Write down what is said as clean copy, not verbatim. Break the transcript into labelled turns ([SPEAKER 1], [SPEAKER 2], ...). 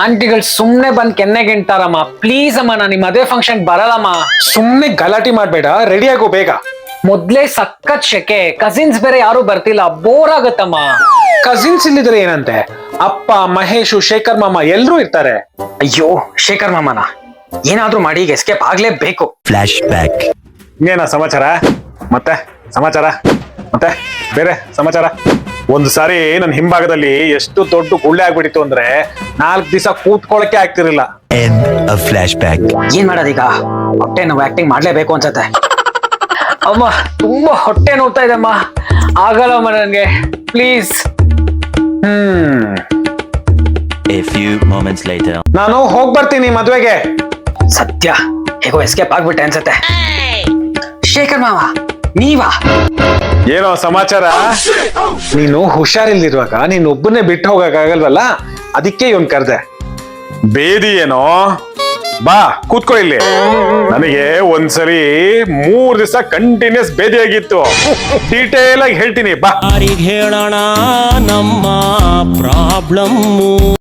[SPEAKER 1] ಆಂಟಿಗಳು ಸುಮ್ನೆ ಬಂದ್ ಕೆನ್ನೆಗಿಂತಾರಮ್ಮ. ಪ್ಲೀಸ್ ಅಮ್ಮ, ನಾನು ನಿಮ್ಮ ಮದುವೆ ಫಂಕ್ಷನ್ ಬರಲ್ಲಮ್ಮ.
[SPEAKER 2] ಸುಮ್ನೆ ಗಲಾಟೆ ಮಾಡ್ಬೇಡ, ರೆಡಿ ಆಗೋ ಬೇಗ.
[SPEAKER 1] ಮೊದ್ಲೇ ಸಖತ್ ಶೆಕೆ, ಕಸಿನ್ಸ್ ಬೇರೆ ಯಾರು ಬರ್ತಿಲ್ಲ, ಬೋರ್ ಆಗತ್ತಮ್ಮ.
[SPEAKER 2] ಕಸಿನ್ಸ್ ಇಲ್ಲಿದ್ರೆ ಏನಂತೆ, ಅಪ್ಪ, ಮಹೇಶು, ಶೇಖರ್ ಮಾಮ ಎಲ್ರೂ ಇರ್ತಾರೆ.
[SPEAKER 1] ಅಯ್ಯೋ ಶೇಖರ್ ಮಾಮನ ಏನಾದ್ರೂ ಮಾಡಿ ಈಗ ಎಸ್ಕೇಪ್ ಆಗ್ಲೇಬೇಕು.
[SPEAKER 3] Flash back.
[SPEAKER 2] ಇನ್ನೇನ ಸಮಾಚಾರ? ಮತ್ತೆ ಸಮಾಚಾರ, ಮತ್ತೆ ಬೇರೆ ಸಮಾಚಾರ. ಒಂದು ಸಾರಿ ನನ್ನ ಹಿಂಭಾಗದಲ್ಲಿ ಎಷ್ಟು ದೊಡ್ಡ ಗುಳ್ಳೆ ಆಗ್ಬಿಟ್ಟಿತ್ತು ಅಂದ್ರೆ 4 ದಿವಸ ಕೂತ್ಕೊಳ್ಳಕ್ಕೆ ಆಗ್ತಿರ್ಲಿಲ್ಲ.
[SPEAKER 3] End of flashback.
[SPEAKER 1] ಏನ್ ಮಾಡೋದೀಗ? ಹೊಟ್ಟೆ ನೋವು ಆಕ್ಟಿಂಗ್ ಮಾಡ್ಲೇಬೇಕು ಅನ್ಸತ್ತೆ. ಅಮ್ಮ ತುಂಬಾ ಹೊಟ್ಟೆ ನೋವ್ತಾ ಇದೆ ಅಮ್ಮ, ಆಗಲ್ಲಮ್ಮ ನನ್ಗೆ, please.
[SPEAKER 3] A few moments later.
[SPEAKER 2] ನಾನು ಹೋಗ್ ಬರ್ತೀನಿ ಮದ್ವೆಗೆ.
[SPEAKER 1] ಸತ್ಯ, ಹೇಗೋ ಎಸ್ಕೇಪ್ ಆಗ್ಬಿಟ್ಟೆ ಅನ್ಸತ್ತೆ. ಶೇಖರ್ ಮಾವ ನೀವಾ?
[SPEAKER 2] ಏನೋ ಸಮಾಚಾರ? ನೀನು ಹುಷಾರಿಲ್ದಿರುವಾಗ ನೀನ್ ಒಬ್ಬನೇ ಬಿಟ್ಟು ಹೋಗಕ್ಕಾಗಲ್ವಲ್ಲ, ಅದಕ್ಕೆ ಇವನ್ ಕರ್ದೆ. ಬೇದಿ ಏನೋ, ಬಾ ಕೂತ್ಕೋ ಇಲ್ಲಿ. ನನಗೆ ಒಂದ್ಸರಿ 3 ದಿವಸ ಕಂಟಿನ್ಯೂಸ್ ಬೇದಿ ಆಗಿತ್ತು, ಡೀಟೇಲ್ ಆಗಿ ಹೇಳ್ತೀನಿ ಬಾ.
[SPEAKER 4] ಹೇಳೋಣ ನಮ್ಮ ಪ್ರಾಬ್ಲಮ್.